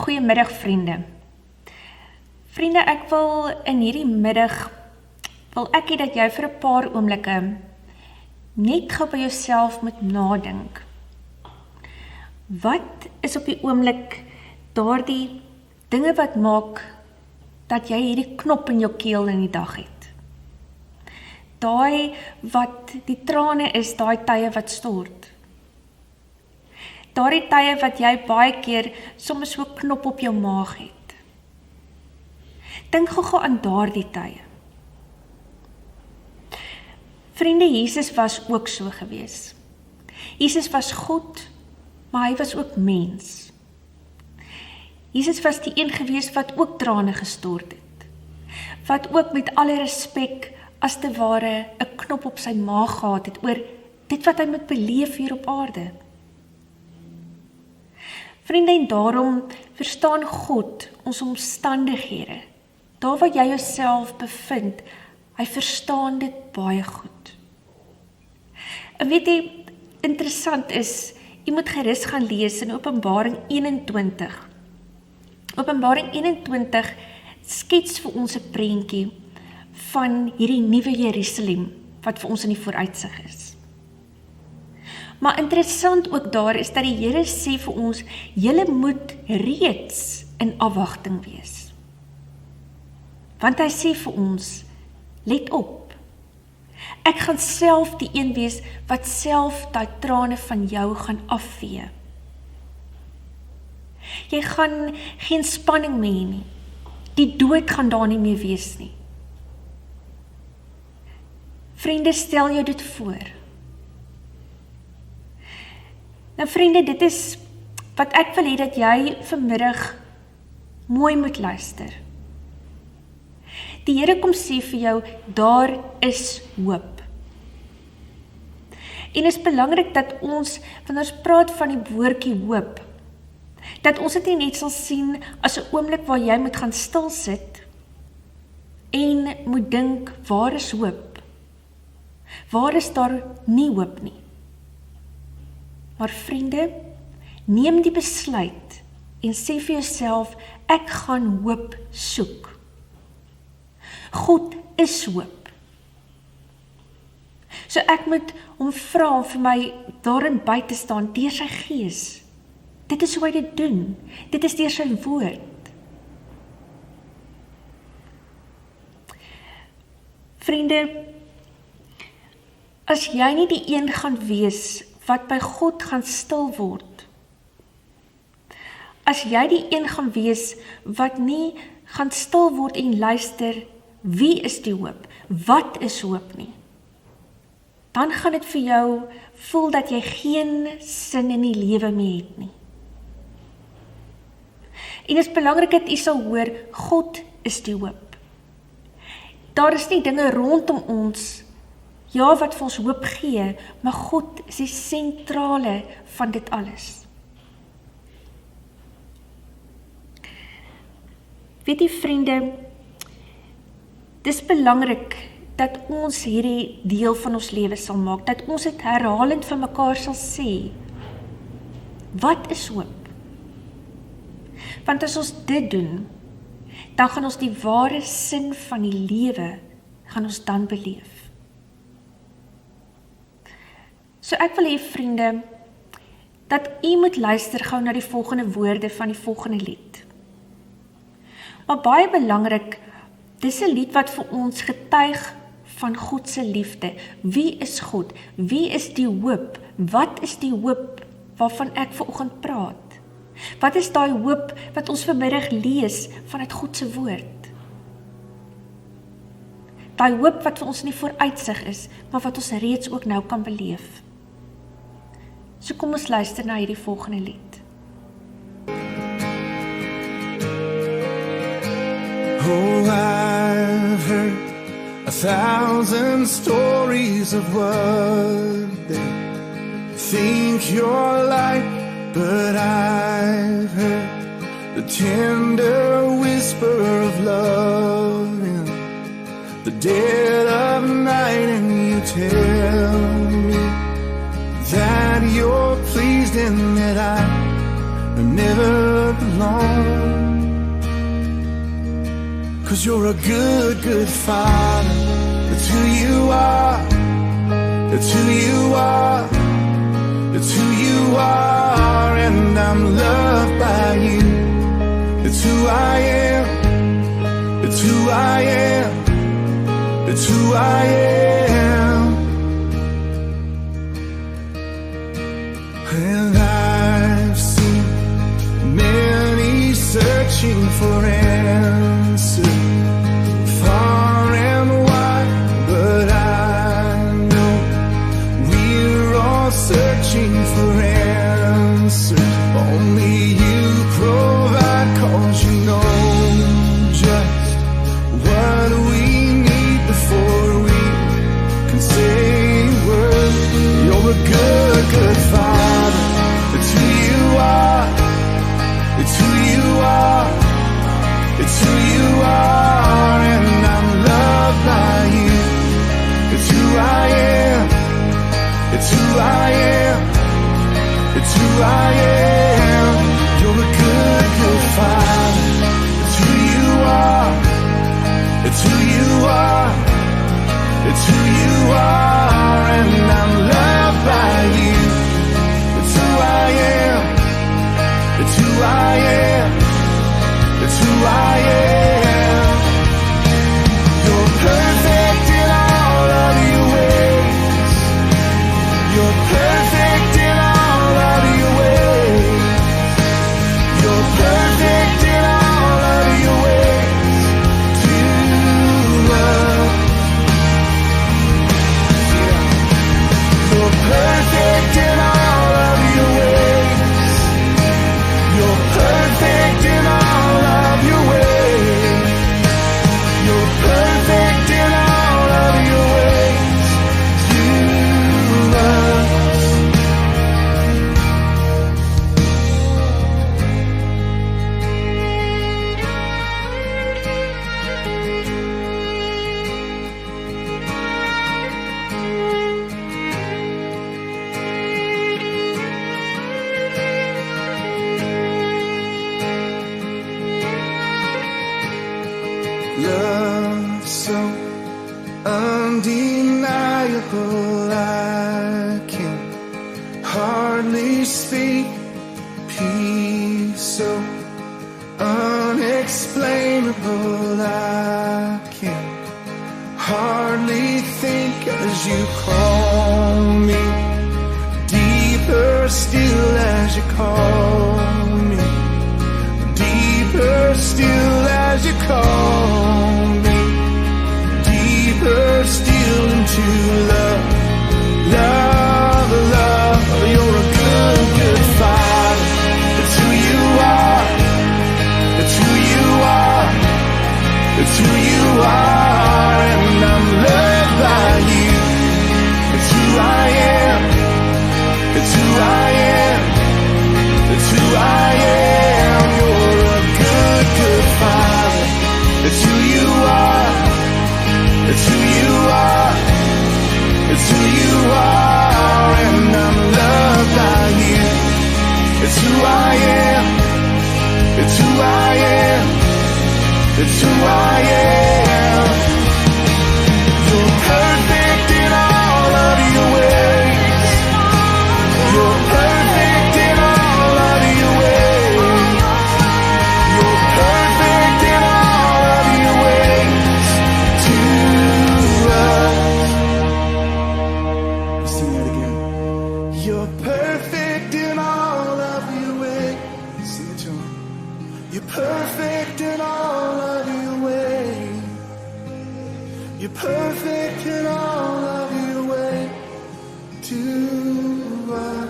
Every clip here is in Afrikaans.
Goeiemiddag vriende. Vriende, ek wil in hierdie middag, wil ek hê dat jy vir 'n paar oomblikke net gou by jouself moet nadink. Wat is op die oomblik daardie dinge wat maak dat jy hierdie knop in jou keel in die dag het? Daai wat die trane is, daai tye wat stort. Daardie tye wat jy baie keer soms so 'n knop op jou maag het. Dink gou aan daardie tye. Vriende, Jesus was ook so gewees. Jesus was God, maar hy was ook mens. Jesus was die een gewees wat ook trane gestort het. Wat ook met alle respek as te ware 'n knop op sy maag gehad het oor dit wat hy moet beleef hier op aarde. Vriende, en daarom verstaan God ons omstandighede. Daar waar jy jouself bevind, hy verstaan dit baie goed. En weet jy, interessant is, jy moet gerus gaan lees in Openbaring 21. Openbaring 21 skets vir ons 'n prentjie van hierdie nuwe Jerusalem, wat vir ons in die vooruitsig is. Maar interessant ook daar is dat die Here sê vir ons, julle moet reeds in afwagting wees. Want hy sê vir ons, let op, ek gaan self die een wees wat self daai trane van jou gaan afvee. Jy gaan geen spanning meer hê nie. Die dood gaan daar nie meer wees nie. Vriende, stel jou dit voor. Nou vriende, dit is wat ek wil hê dat jy vanmiddag mooi moet luister. Die Here kom sê vir jou, daar is hoop. En is belangrik dat ons, wanneer ons praat van die woordjie hoop, dat ons dit nie net sal sien as 'n oomblik waar jy moet gaan stil sit en moet dink, waar is hoop? Waar is daar nie hoop nie? Maar vriende, neem die besluit en sê vir jouself, ek gaan hoop soek. God is hoop. So ek moet hom vra om vir my daarin by te staan, deur sy gees. Dit is hoe hy dit doen. Dit is deur sy woord. Vriende, as jy nie die een gaan wees wat by God gaan stil word, as jy die een gaan wees wat nie gaan stil word en luister, wie is die hoop? Wat is hoop nie? Dan gaan dit vir jou voel dat jy geen sin in die lewe meer het nie. En dit is belangrik dat jy sal hoor, God is die hoop. Daar is nie dinge rondom ons, ja, wat vir ons hoop gee, maar God is die sentrale van dit alles. Weet jy vriende, dis belangrik dat ons hierdie deel van ons lewe sal maak, dat ons dit herhalend van mekaar sal sê. Wat is hoop? Want as ons dit doen, dan gaan ons die ware sin van die lewe, gaan ons dan beleef. So ek wil hê vriende, dat u moet luister gou na die volgende woorde van die volgende lied. Maar baie belangrik, dis 'n lied wat vir ons getuig van God se liefde. Wie is God? Wie is die hoop? Wat is die hoop waarvan ek vanoggend praat? Wat is daai hoop wat ons vanmiddag lees vanuit God se woord? Daai hoop wat vir ons in die vooruitsig is, maar wat ons reeds ook nou kan beleef. So kom ons luister na hierdie volgende lied. Oh, I've heard 1,000 stories of what they think you're like, but I've heard the tender whisper of love in the dead of night, and you tell me that you're pleased and that I never alone. 'Cause you're a good, good Father. It's who you are. It's who you are. It's who you are. And I'm loved by you. It's who I am. It's who I am. It's who I am. And I've seen many searching for answers far and wide, but I know we're all searching for answers. Only you provide, 'cause you know just what we need before we can say words. You're a good, good Father. It's who you are. It's who you are. It's who you are. And I'm loved by you. It's who I am. It's who I am. It's who I am. You're a good, good Father. It's who you are. It's who you are. It's who you are. And I'm loved by you. It's who I am. It's who I am. It's who I am. You're perfect in all of your ways. You're perfect in all of your ways. You're perfect in all of your ways to love. You're perfect in all of your ways. You're perfect in all of your ways. You're perfect in all of your ways to us. Love so undeniable, I can hardly speak. Peace so unexplainable, I can hardly think as you call me. Deeper still as you call me. Deeper still as you call me. Deeper still into love. Love, love. You're a good, good Father. It's who you are. It's who you are. It's who you are. And I'm loved by you. It's who I am. It's who I am. It's who I am. You're a good, good Father. It's who you are. It's who you are. It's who you are. And I'm loved by you. It's who I am. It's who I am. It's who I am. You're perfect in all of your ways. You're perfect in all of your ways. You're perfect in all of your ways to us. Let's sing that again. You're perfect in all of your ways. Sing it to him. You're perfect in all of your ways. You're perfect in all of your ways to us.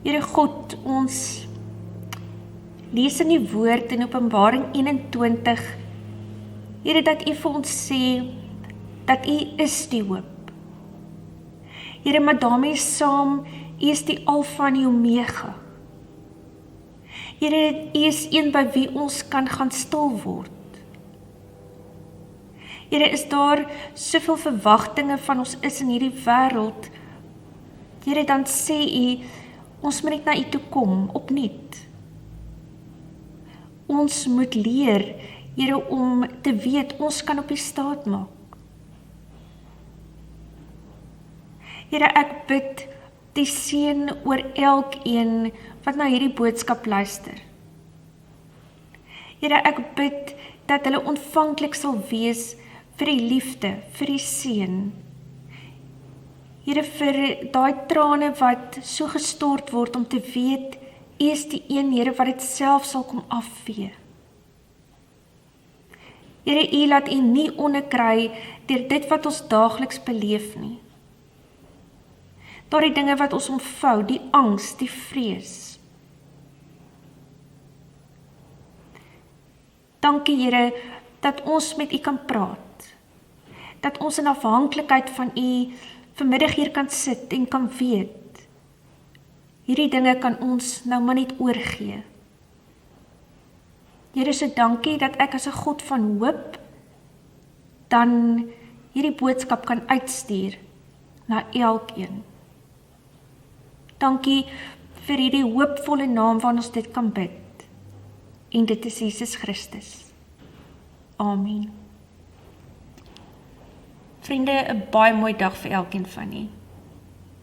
Here God, ons lees in die woord in Openbaring 21, Here, dat U vir ons sê, dat U is die hoop. Here, maar daarmee saam, U is die Alfa en die Omega. Here, U is een by wie ons kan gaan stil word. Here, is daar soveel verwagtinge van ons is in hierdie wêreld. Here, dan sê U, ons moet net na U toe kom, opnuut. Ons moet leer, Here, om te weet, ons kan op U staat maak. Here, ek bid die seën oor elkeen wat na hierdie boodskap luister. Here, ek bid dat hulle ontvanklik sal wees vir die liefde, vir die seën. Here, vir daai trane wat so gestort word om te weet, U is die een, Here, wat dit self sal kom afvee. Here, U laat U nie onderkry deur dit wat ons daagliks beleef nie. Daardie dinge wat ons omvou, die angs, die vrees. Dankie, Here, dat ons met U kan praat. Dat ons in afhanklikheid van U vanmiddag hier kan sit en kan weet, hierdie dinge kan ons nou maar net oorgee. Here, so dankie dat ek as 'n God van hoop dan hierdie boodskap kan uitstuur na elkeen. Dankie vir hierdie hoopvolle naam waarin ons dit kan bid. En dit is Jesus Christus. Amen. Vriende, 'n baie mooi dag vir elkeen van julle.